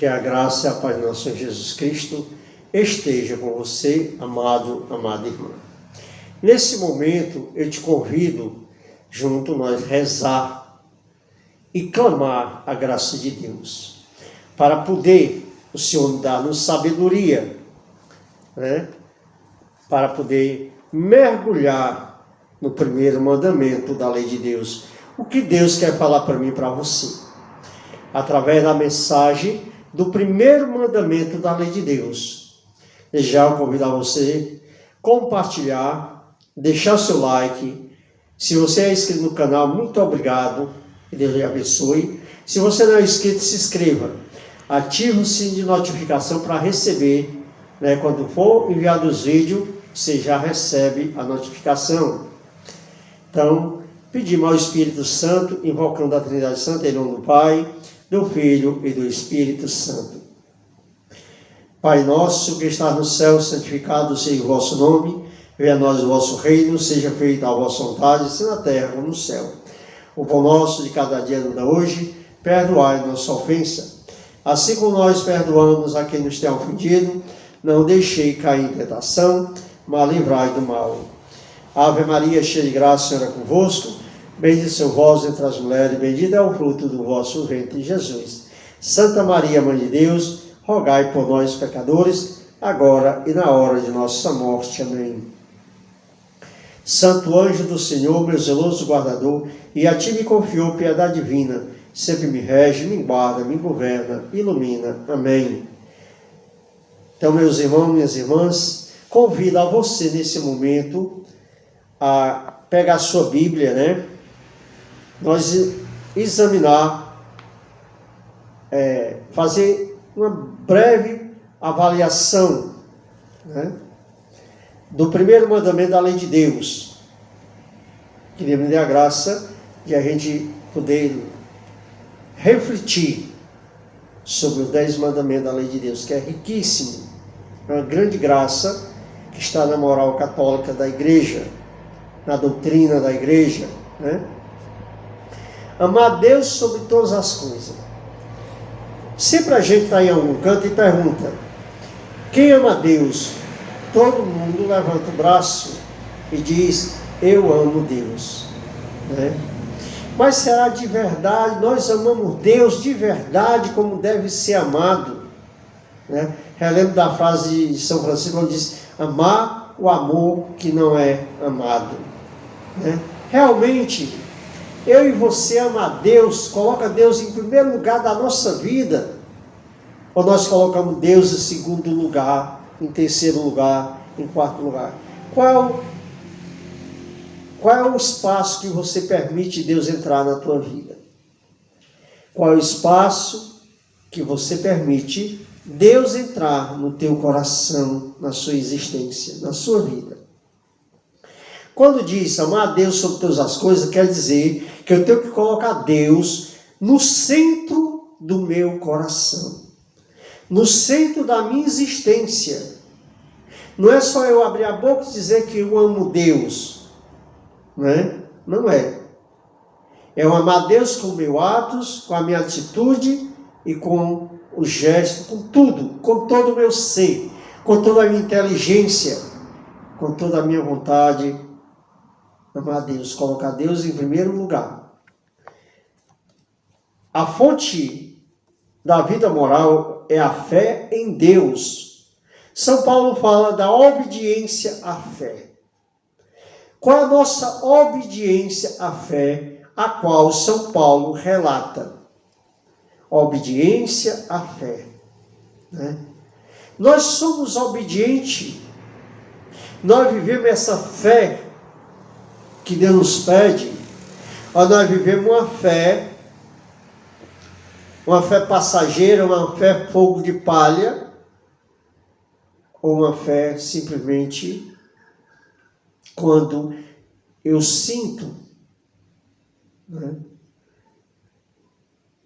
Que a graça e a paz do nosso Senhor Jesus Cristo esteja com você, amado, amada irmã. Nesse momento, eu te convido, junto nós, rezar e clamar a graça de Deus, para poder o Senhor dar-nos sabedoria, né? Para poder mergulhar no primeiro mandamento da lei de Deus. O que Deus quer falar para mim e para você? Através da mensagem do primeiro mandamento da lei de Deus. Já eu convido a você compartilhar, deixar o seu like. Se você é inscrito no canal, muito obrigado. Que Deus lhe abençoe. Se você não é inscrito, se inscreva. Ative o sininho de notificação para receber, né, quando for enviado os vídeos, você já recebe a notificação. Então, pedimos ao Espírito Santo, invocando a Trindade Santa, em nome do Pai, do Filho e do Espírito Santo. Pai nosso, que está no céu, santificado seja o vosso nome, venha a nós o vosso reino, seja feita a vossa vontade, assim na terra como no céu. O pão nosso de cada dia nos dá hoje, perdoai nossa ofensa, assim como nós perdoamos a quem nos tem ofendido, não deixei cair em tentação, mas livrai do mal. Ave Maria, cheia de graça, o Senhor é convosco, bendita sois vós entre as mulheres, bendito é o fruto do vosso ventre, Jesus. Santa Maria, Mãe de Deus, rogai por nós, pecadores, agora e na hora de nossa morte. Amém. Santo anjo do Senhor, meu zeloso guardador, e a ti me confiou piedade divina, sempre me rege, me guarda, me governa, ilumina. Amém. Então, meus irmãos, minhas irmãs, convido a você nesse momento a pegar a sua Bíblia, né? Nós examinar, fazer uma breve avaliação, né, do primeiro mandamento da lei de Deus. Que Deus me dê a graça de a gente poder refletir sobre os 10 mandamentos da lei de Deus, que é riquíssimo, é uma grande graça que está na moral católica da igreja, na doutrina da igreja, né? Amar Deus sobre todas as coisas. Sempre a gente está em algum canto e pergunta: quem ama Deus? Todo mundo levanta o braço e diz: eu amo Deus, né? Mas será de verdade? Nós amamos Deus de verdade como deve ser amado, né? Relembro da frase de São Francisco, onde diz: amar o amor que não é amado, né? Realmente, eu e você amar Deus, coloca Deus em primeiro lugar da nossa vida, ou nós colocamos Deus em segundo lugar, em terceiro lugar, em quarto lugar? Qual é o espaço que você permite Deus entrar na tua vida? Qual é o espaço que você permite Deus entrar no teu coração, na sua existência, na sua vida? Quando diz amar a Deus sobre todas as coisas, quer dizer que eu tenho que colocar Deus no centro do meu coração, no centro da minha existência. Não é só eu abrir a boca e dizer que eu amo Deus, né? Não é. É eu amar Deus com meus atos, com a minha atitude e com o gesto, com tudo, com todo o meu ser, com toda a minha inteligência, com toda a minha vontade. Amar a Deus, colocar Deus em primeiro lugar. A fonte da vida moral é a fé em Deus. São Paulo fala da obediência à fé. Qual é a nossa obediência à fé, a qual São Paulo relata? Obediência à fé, né? Nós somos obedientes, nós vivemos essa fé que Deus nos pede, ou nós vivemos uma fé passageira, uma fé fogo de palha, ou uma fé simplesmente quando eu sinto, né?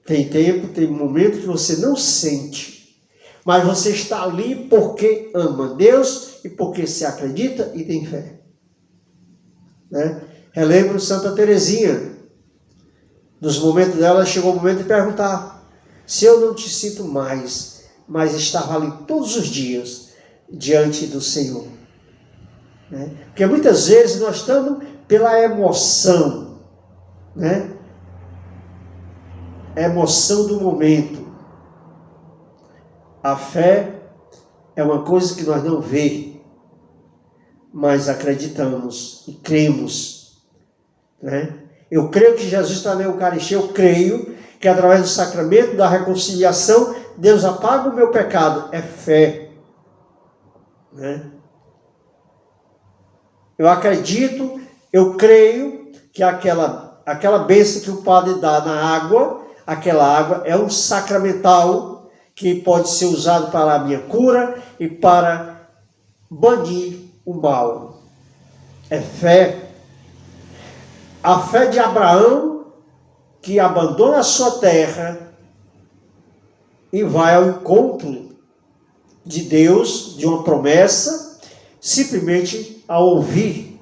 Tem tempo, tem momento que você não sente, mas você está ali porque ama Deus e porque se acredita e tem fé, né? Relembro Santa Teresinha, nos momentos dela chegou o momento de perguntar: se eu não te sinto mais, mas estava ali todos os dias diante do Senhor. Né? Porque muitas vezes nós estamos pela emoção, né? A emoção do momento. A fé é uma coisa que nós não vemos, mas acreditamos e cremos. Né? Eu creio que Jesus está na Eucaristia, eu creio que através do sacramento da reconciliação, Deus apaga o meu pecado. É fé. Né? Eu acredito, eu creio que aquela bênção que o padre dá na água, aquela água é um sacramental que pode ser usado para a minha cura e para banir o mal. É fé. A fé de Abraão, que abandona a sua terra e vai ao encontro de Deus, de uma promessa, simplesmente a ouvir.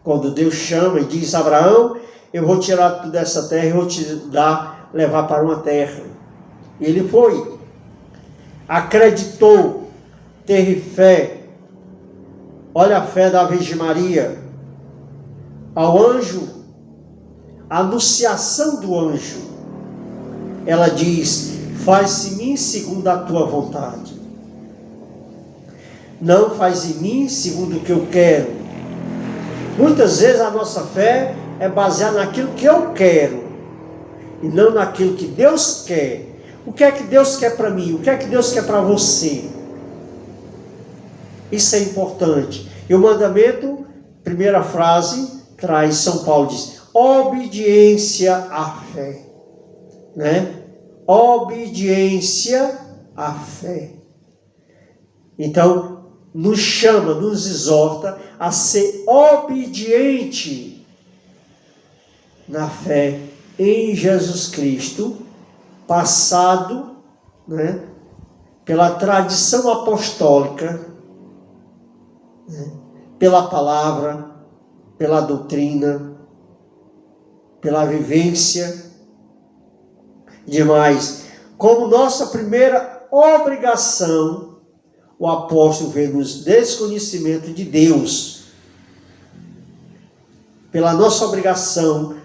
Quando Deus chama e diz: Abraão, eu vou tirar tudo dessa terra e vou te levar para uma terra. E ele foi. Acreditou, teve fé. Olha a fé da Virgem Maria. Ao anjo, a anunciação do anjo, ela diz: faz em mim segundo a tua vontade. Não faz em mim segundo o que eu quero. Muitas vezes a nossa fé é baseada naquilo que eu quero e não naquilo que Deus quer. O que é que Deus quer para mim? O que é que Deus quer para você? Isso é importante. E o mandamento, primeira frase, traz, São Paulo diz: obediência à fé. Né? Obediência à fé. Então, nos chama, nos exorta a ser obediente na fé em Jesus Cristo, passado, né, pela tradição apostólica, né, pela palavra, pela doutrina, pela vivência. Demais, como nossa primeira obrigação, o apóstolo vê nos desconhecimento de Deus. Pela nossa obrigação,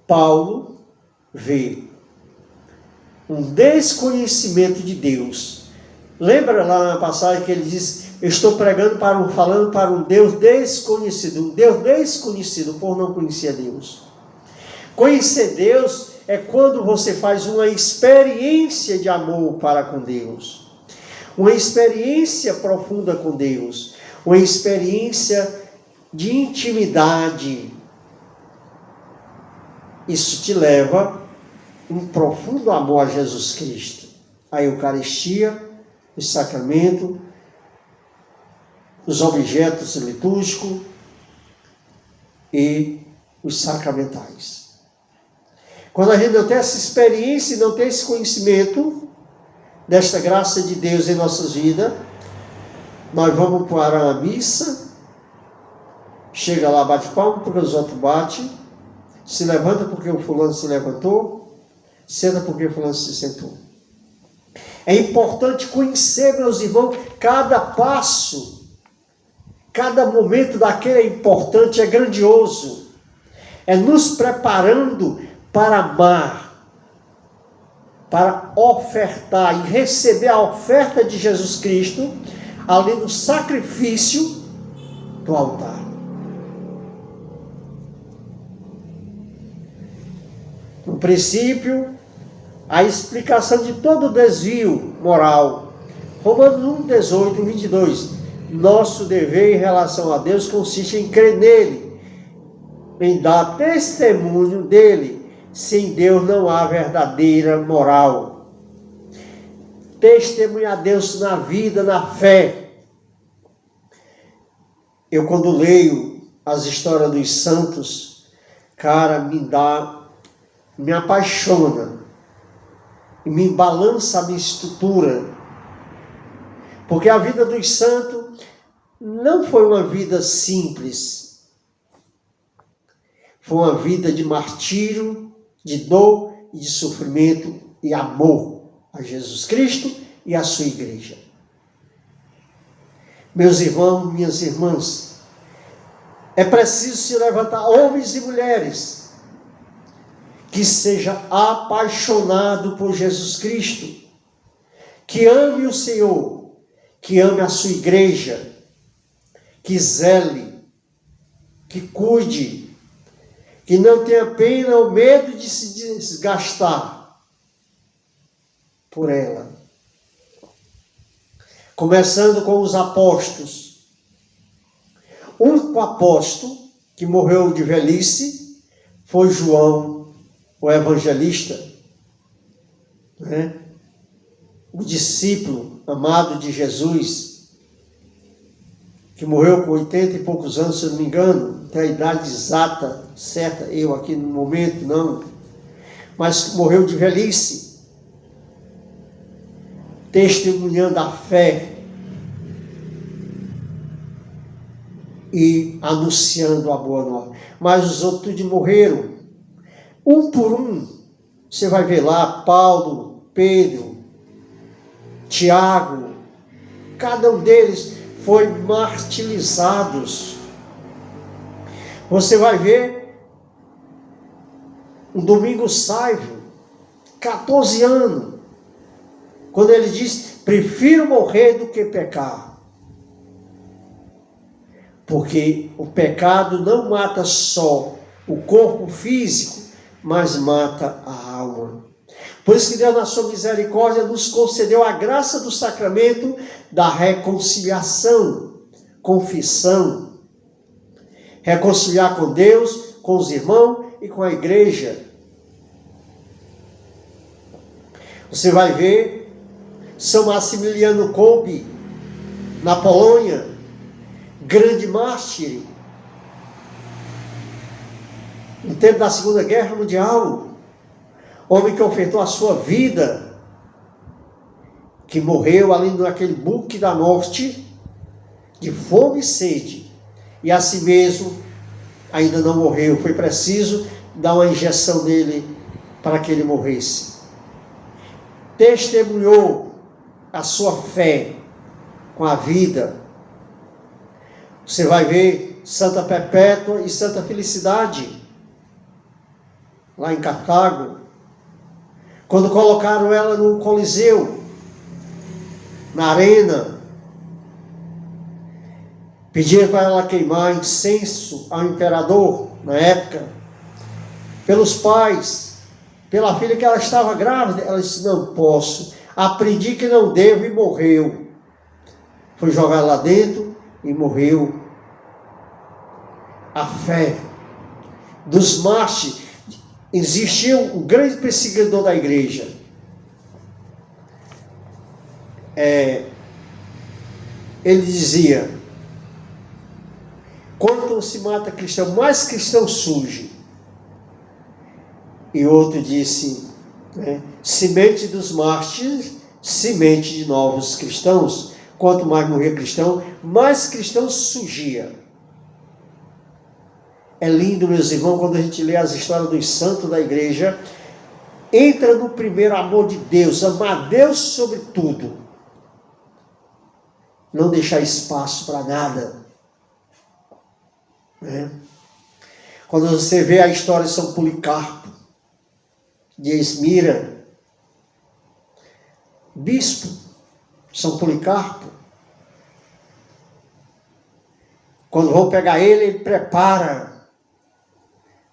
Paulo vê um desconhecimento de Deus. Lembra lá na passagem que ele diz: eu estou falando para um Deus desconhecido. Um Deus desconhecido, por não conhecer Deus. Conhecer Deus é quando você faz uma experiência de amor para com Deus. Uma experiência profunda com Deus. Uma experiência de intimidade. Isso te leva a um profundo amor a Jesus Cristo. A Eucaristia, o sacramento, os objetos litúrgicos e os sacramentais. Quando a gente não tem essa experiência e não tem esse conhecimento desta graça de Deus em nossas vidas, nós vamos para a missa, chega lá, bate palma porque os outros batem, se levanta porque o fulano se levantou, senta porque o fulano se sentou. É importante conhecer, meus irmãos, cada passo, cada momento daquele é importante, é grandioso. É nos preparando para amar, para ofertar e receber a oferta de Jesus Cristo ali no sacrifício do altar. No princípio, a explicação de todo o desvio moral. Romanos 1, 18, 22. Nosso dever em relação a Deus consiste em crer nele, em dar testemunho dele. Sem Deus não há verdadeira moral. Testemunhar a Deus na vida, na fé. Eu quando leio as histórias dos santos, cara, me apaixona. E me balança a minha estrutura. Porque a vida dos santos não foi uma vida simples. Foi uma vida de martírio, de dor e de sofrimento e amor. a Jesus Cristo e a sua igreja. Meus irmãos, minhas irmãs, é preciso se levantar homens e mulheres que seja apaixonado por Jesus Cristo, que ame o Senhor, que ame a sua igreja, que zele, que cuide, que não tenha pena ou medo de se desgastar por ela. Começando com os apóstolos. O único apóstolo que morreu de velhice foi João, o evangelista, né? O discípulo amado de Jesus, que morreu com 80 e poucos anos, se eu não me engano, não tem a idade exata, certa, eu aqui no momento não, mas morreu de velhice, testemunhando a fé e anunciando a boa nova. Mas os outros tudo morreram, um por um. Você vai ver lá Paulo, Pedro, Tiago, cada um deles foi martirizados. Você vai ver um Domingos Sávio, 14 anos, quando ele diz: prefiro morrer do que pecar. Porque o pecado não mata só o corpo físico, mas mata a alma. Por isso que Deus, na sua misericórdia, nos concedeu a graça do sacramento da reconciliação, confissão. Reconciliar com Deus, com os irmãos e com a igreja. Você vai ver São Maximiliano Kolbe, na Polônia, grande mártir, no tempo da Segunda Guerra Mundial, homem que ofertou a sua vida, que morreu ali naquele buque da morte, de fome e sede, e assim mesmo ainda não morreu. Foi preciso dar uma injeção nele para que ele morresse. Testemunhou a sua fé com a vida. Você vai ver Santa Perpétua e Santa Felicidade, lá em Cartago, quando colocaram ela no Coliseu, na arena, pediram para ela queimar incenso ao imperador, na época, pelos pais, pela filha que ela estava grávida. Ela disse: não posso, aprendi que não devo, e morreu. Foi jogar lá dentro e morreu. A fé dos mártires. Existia um grande perseguidor da igreja. Ele dizia: quanto se mata cristão, mais cristão surge. E outro disse, semente dos mártires, semente de novos cristãos. Quanto mais morria cristão, mais cristão surgia. É lindo, meus irmãos, quando a gente lê as histórias dos santos da igreja, entra no primeiro amor de Deus, amar Deus sobre tudo. Não deixar espaço para nada. Quando você vê a história de São Policarpo, de Esmira, bispo, São Policarpo, quando vão pegar ele, ele prepara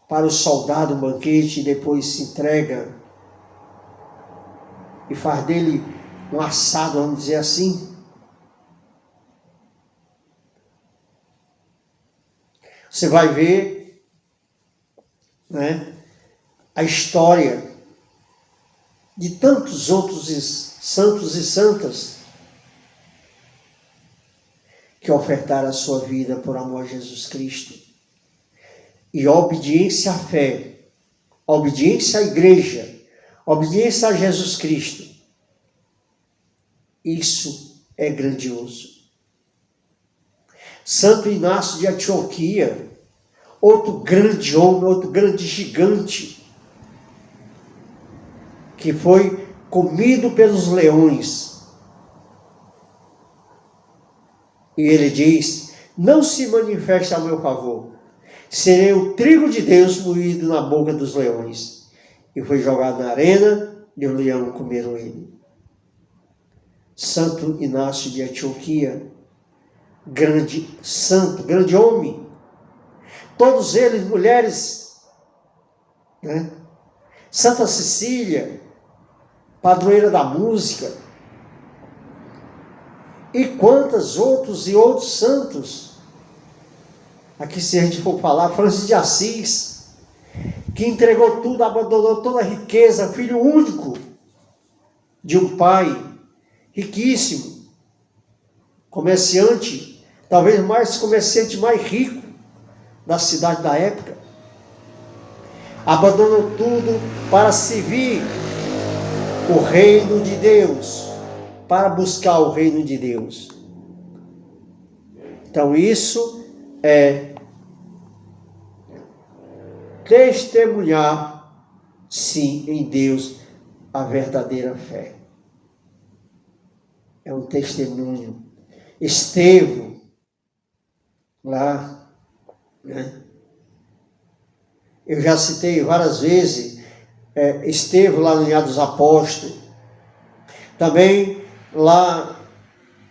para o soldado um banquete e depois se entrega e faz dele um assado, vamos dizer assim. Você vai ver, a história de tantos outros santos e santas que ofertaram a sua vida por amor a Jesus Cristo. E obediência à fé, obediência à igreja, obediência a Jesus Cristo. Isso é grandioso. Santo Inácio de Antioquia, outro grande homem, outro grande gigante, que foi comido pelos leões. E ele diz: não se manifeste a meu favor, serei o trigo de Deus moído na boca dos leões. E foi jogado na arena, e o leão comeram ele. Santo Inácio de Antioquia, grande santo, grande homem, todos eles mulheres, né? Santa Cecília, padroeira da música, e quantos outros santos. Aqui, se a gente for falar, Francisco de Assis, que entregou tudo, abandonou toda a riqueza, filho único de um pai riquíssimo, comerciante, talvez mais comerciante mais rico da cidade da época. Abandonou tudo para servir o reino de Deus, para buscar o reino de Deus. Então isso é testemunhar, sim, em Deus, a verdadeira fé. É um testemunho. Estevão, lá, né? Eu já citei várias vezes Estevão lá no Atos dos Apóstolos. Também lá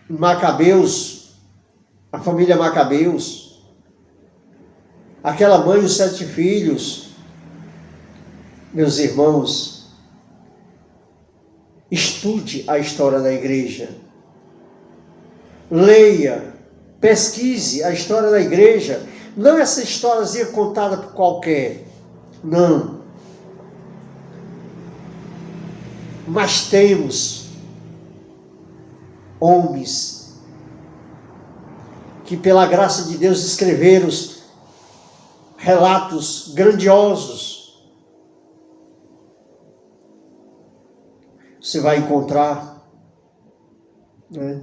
em Macabeus, a família Macabeus. Aquela mãe e os 7 filhos. Meus irmãos, estude a história da igreja. Leia, pesquise a história da igreja. Não essa historiazinha contada por qualquer. Não. Mas temos homens que, pela graça de Deus, escreveram relatos grandiosos. Você vai encontrar, né,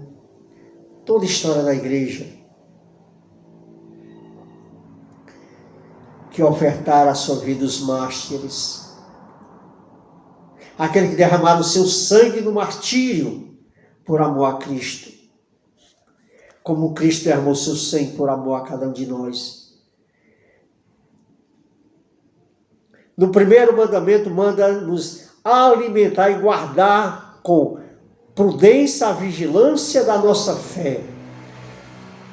toda a história da igreja que ofertaram a sua vida os mártires. Aqueles que derramaram o seu sangue no martírio por amor a Cristo. Como Cristo derramou seu sangue por amor a cada um de nós. No primeiro mandamento, manda-nos alimentar e guardar com prudência a vigilância da nossa fé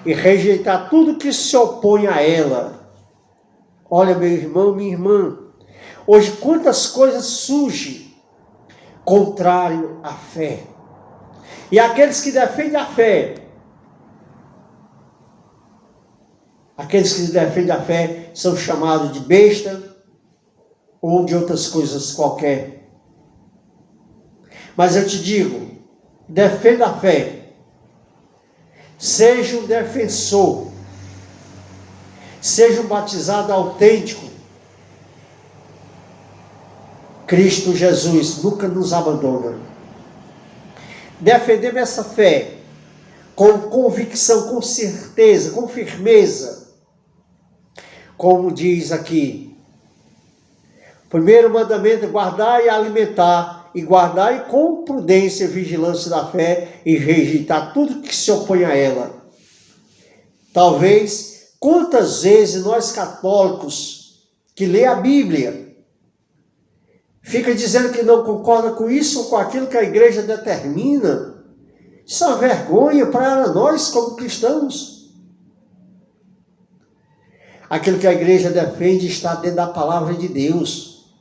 e rejeitar tudo que se opõe a ela. Olha, meu irmão, minha irmã, hoje quantas coisas surgem contrário à fé. E aqueles que defendem a fé, são chamados de besta ou de outras coisas qualquer. Mas eu te digo, defenda a fé. Seja um defensor. Seja um batizado autêntico. Cristo Jesus nunca nos abandona. Defendemos essa fé com convicção, com certeza, com firmeza. Como diz aqui, primeiro mandamento é guardar e alimentar, e guardar e com prudência e vigilância da fé e rejeitar tudo que se opõe a ela. Talvez, quantas vezes nós católicos que lê a Bíblia fica dizendo que não concorda com isso ou com aquilo que a igreja determina. Isso é uma vergonha para nós como cristãos. Aquilo que a igreja defende está dentro da palavra de Deus.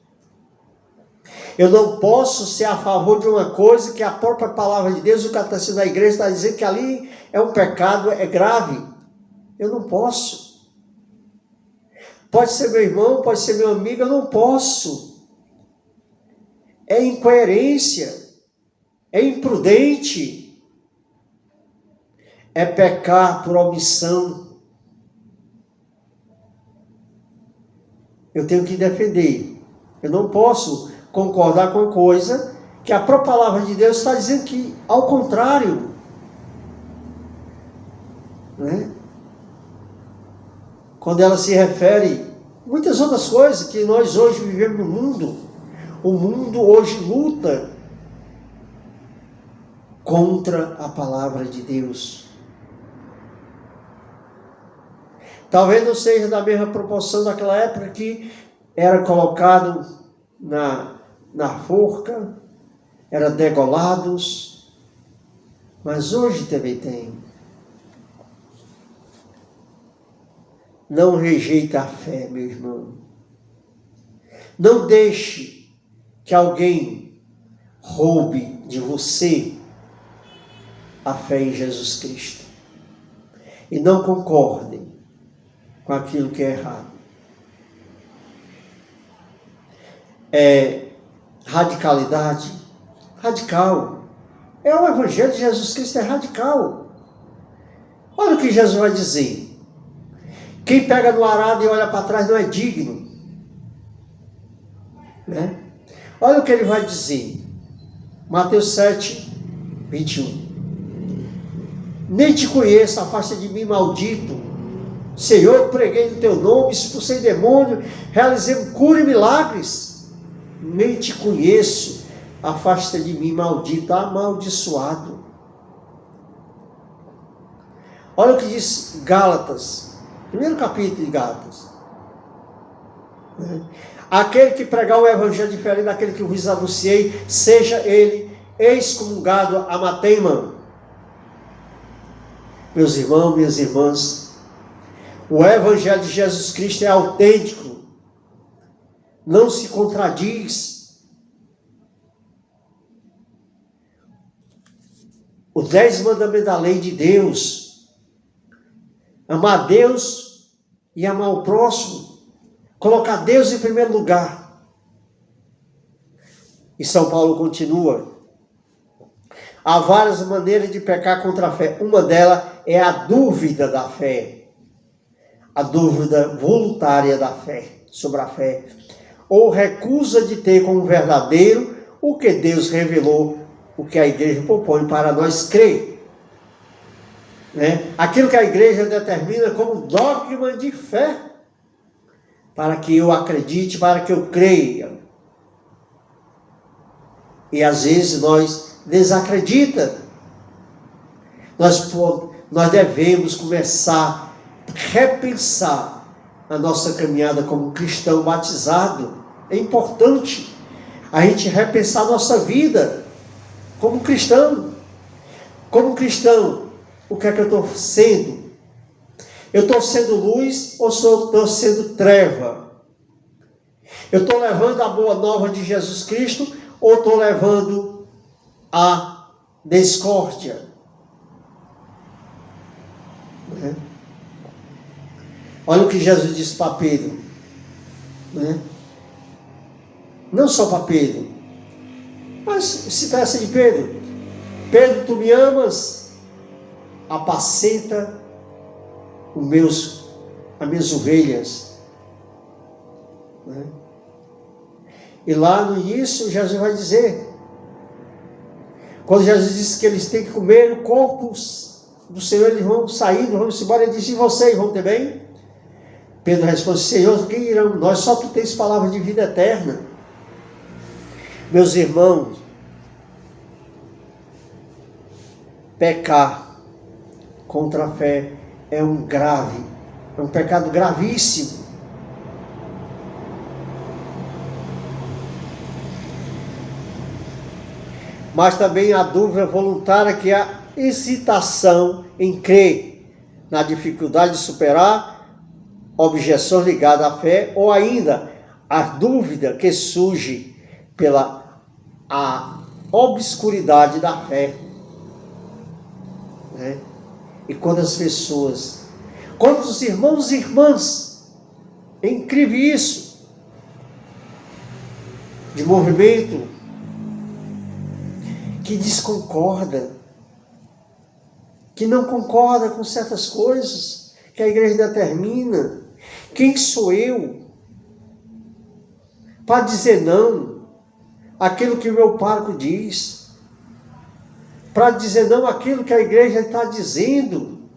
Eu não posso ser a favor de uma coisa que a própria palavra de Deus, o catecismo da igreja está dizendo que ali é um pecado, é grave. Eu não posso. Pode ser meu irmão, pode ser meu amigo, eu não posso. É incoerência, é imprudente, é pecar por omissão. Eu tenho que defender. Eu não posso concordar com a coisa que a própria palavra de Deus está dizendo que, ao contrário, né? Quando ela se refere a muitas outras coisas que nós hoje vivemos no mundo. O mundo hoje luta contra a palavra de Deus. Talvez não seja da mesma proporção daquela época que era colocado na forca, eram degolados, mas hoje também tem. Não rejeita a fé, meu irmão. Não deixe que alguém roube de você a fé em Jesus Cristo. E não concordem com aquilo que é errado. Radicalidade. Radical. O Evangelho de Jesus Cristo é radical. Olha o que Jesus vai dizer. Quem pega no arado e olha para trás não é digno. Né? Olha o que ele vai dizer. Mateus 7, 21. Nem te conheço, afasta de mim, maldito. Senhor, eu preguei no teu nome, expulsei demônio, realizei cura e milagres. Nem te conheço, afasta de mim, maldito, amaldiçoado. Olha o que diz Gálatas, primeiro capítulo de Gálatas. Aquele que pregar o evangelho diferente daquele que vos anunciei, seja ele excomungado anatema. Meus irmãos, minhas irmãs, o evangelho de Jesus Cristo é autêntico, não se contradiz. Os 10 mandamentos da lei de Deus, amar a Deus e amar o próximo, colocar Deus em primeiro lugar. E São Paulo continua. Há várias maneiras de pecar contra a fé. Uma delas é a dúvida da fé. A dúvida voluntária da fé, sobre a fé. Ou recusa de ter como verdadeiro o que Deus revelou, o que a igreja propõe para nós crer. Né? Aquilo que a igreja determina como dogma de fé. Para que eu acredite, para que eu creia. E às vezes nós desacreditamos. Nós devemos começar a repensar a nossa caminhada como cristão batizado. É importante a gente repensar a nossa vida como cristão. Como cristão, o que é que eu estou sendo? Eu estou sendo luz ou estou sendo treva? Eu estou levando a boa nova de Jesus Cristo ou estou levando a discórdia? Né? Olha o que Jesus disse para Pedro. Né? Não só para Pedro, mas cita essa de Pedro. Pedro, tu me amas? Apacenta as minhas ovelhas. Né? E lá no início Jesus vai dizer, quando Jesus disse que eles têm que comer o corpo do Senhor, eles vão sair, vão se embora, ele disse, e vocês vão também? Pedro responde, Senhor, quem irão nós? Só tu tens palavra de vida eterna. Meus irmãos, pecar contra a fé é um pecado gravíssimo. Mas também a dúvida voluntária, que é a hesitação em crer, na dificuldade de superar objeções ligadas à fé, ou ainda a dúvida que surge pela a obscuridade da fé. Né? E quando as pessoas, quando os irmãos e irmãs, é incrível isso, de movimento, que desconcorda, que não concorda com certas coisas que a igreja determina. Quem sou eu para dizer não àquilo que o meu pároco diz? Para dizer não àquilo que a igreja está dizendo?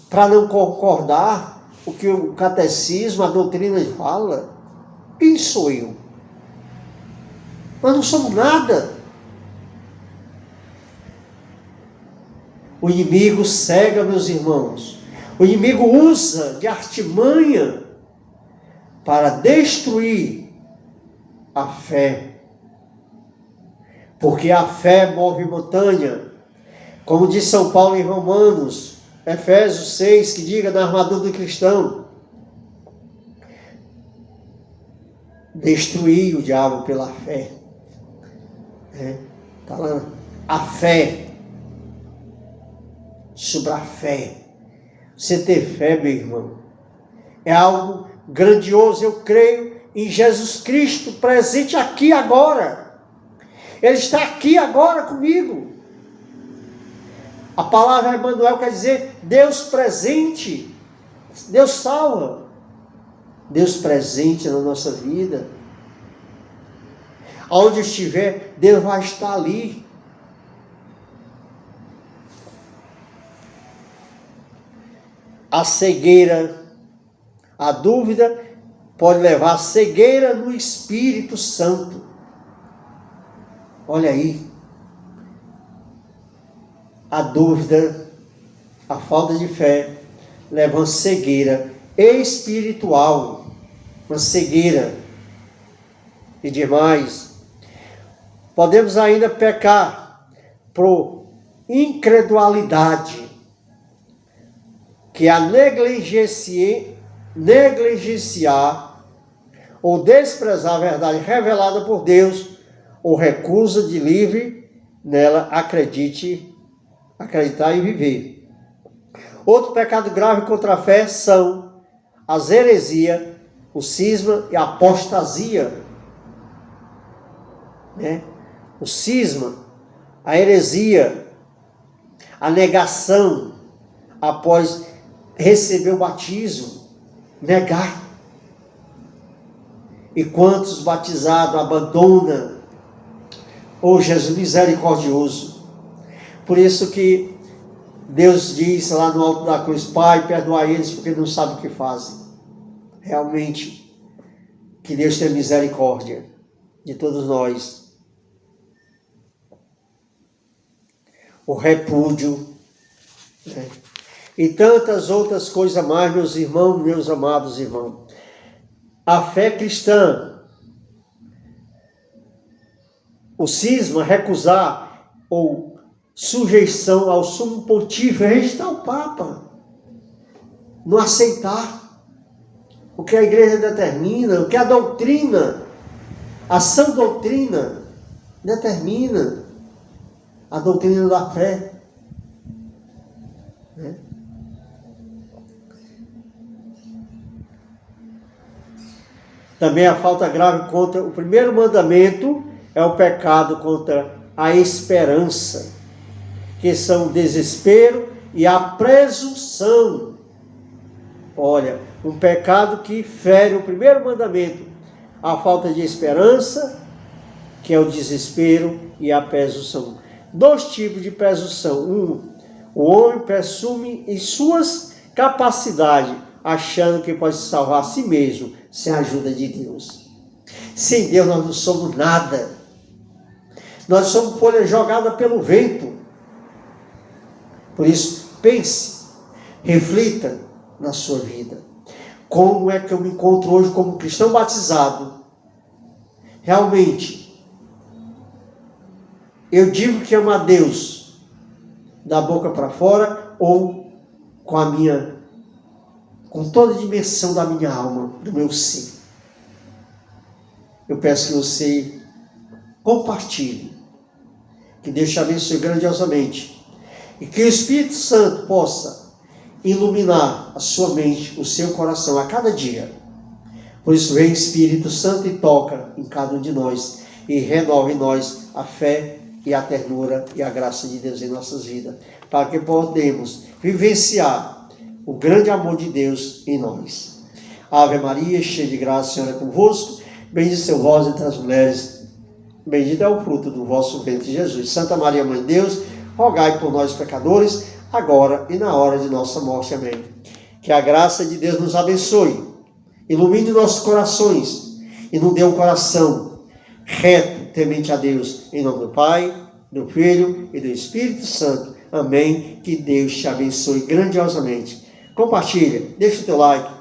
Para não concordar o que o catecismo, a doutrina fala? Quem sou eu? Nós não somos nada. O inimigo cega, meus irmãos. O inimigo usa de artimanha para destruir a fé. Porque a fé move montanha. Como diz São Paulo em Romanos, Efésios 6, que diga na armadura do cristão: destruir o diabo pela fé. Está lá, a fé. Sobre a fé. Você ter fé, meu irmão, é algo grandioso. Eu creio em Jesus Cristo presente aqui agora. Ele está aqui agora comigo. A palavra Emmanuel quer dizer Deus presente. Deus salva. Deus presente na nossa vida. Aonde estiver, Deus vai estar ali. A cegueira, a dúvida pode levar a cegueira no Espírito Santo. Olha aí. A dúvida, a falta de fé, leva a uma cegueira espiritual. Uma cegueira. E demais. Podemos ainda pecar por incredulidade, que é a negligenciar ou desprezar a verdade revelada por Deus, ou recusa de livre nela acreditar e viver. Outro pecado grave contra a fé são as heresias, o cisma e a apostasia. O cisma, a heresia, a negação após receber o batismo, negar. E quantos batizados abandonam? Jesus misericordioso. Por isso que Deus diz lá no alto da cruz: Pai, perdoa eles porque não sabem o que fazem. Realmente, que Deus tenha misericórdia de todos nós. O repúdio, e tantas outras coisas mais, meus irmãos, meus amados irmãos. A fé cristã, o cisma, recusar ou sujeição ao sumo pontífice, rejeitar o Papa, não aceitar o que a igreja determina, o que a doutrina, a sã doutrina determina, a doutrina da fé. Também a falta grave contra o primeiro mandamento é o pecado contra a esperança, que são o desespero e a presunção. Olha, um pecado que fere o primeiro mandamento, a falta de esperança, que é o desespero e a presunção. Dois tipos de presunção. O homem presume em suas capacidades, achando que pode salvar a si mesmo, sem a ajuda de Deus. Sem Deus nós não somos nada. Nós somos folha jogada pelo vento. Por isso, pense, reflita na sua vida. Como é que eu me encontro hoje como cristão batizado? Realmente, eu digo que amo a Deus da boca para fora ou com toda a dimensão da minha alma, do meu ser. Eu peço que você compartilhe. Que Deus te abençoe grandiosamente. E que o Espírito Santo possa iluminar a sua mente, o seu coração a cada dia. Por isso, vem Espírito Santo e toca em cada um de nós. E renova em nós a fé e a ternura e a graça de Deus em nossas vidas. Para que podemos vivenciar o grande amor de Deus em nós. Ave Maria, cheia de graça, o Senhor é convosco. Bendita sois vós entre as mulheres. Bendito é o fruto do vosso ventre, Jesus. Santa Maria, Mãe de Deus, rogai por nós, pecadores, agora e na hora de nossa morte. Amém. Que a graça de Deus nos abençoe, ilumine nossos corações e nos dê um coração reto, temente a Deus. Em nome do Pai, do Filho e do Espírito Santo. Amém. Que Deus te abençoe grandiosamente. Compartilha, deixa o teu like.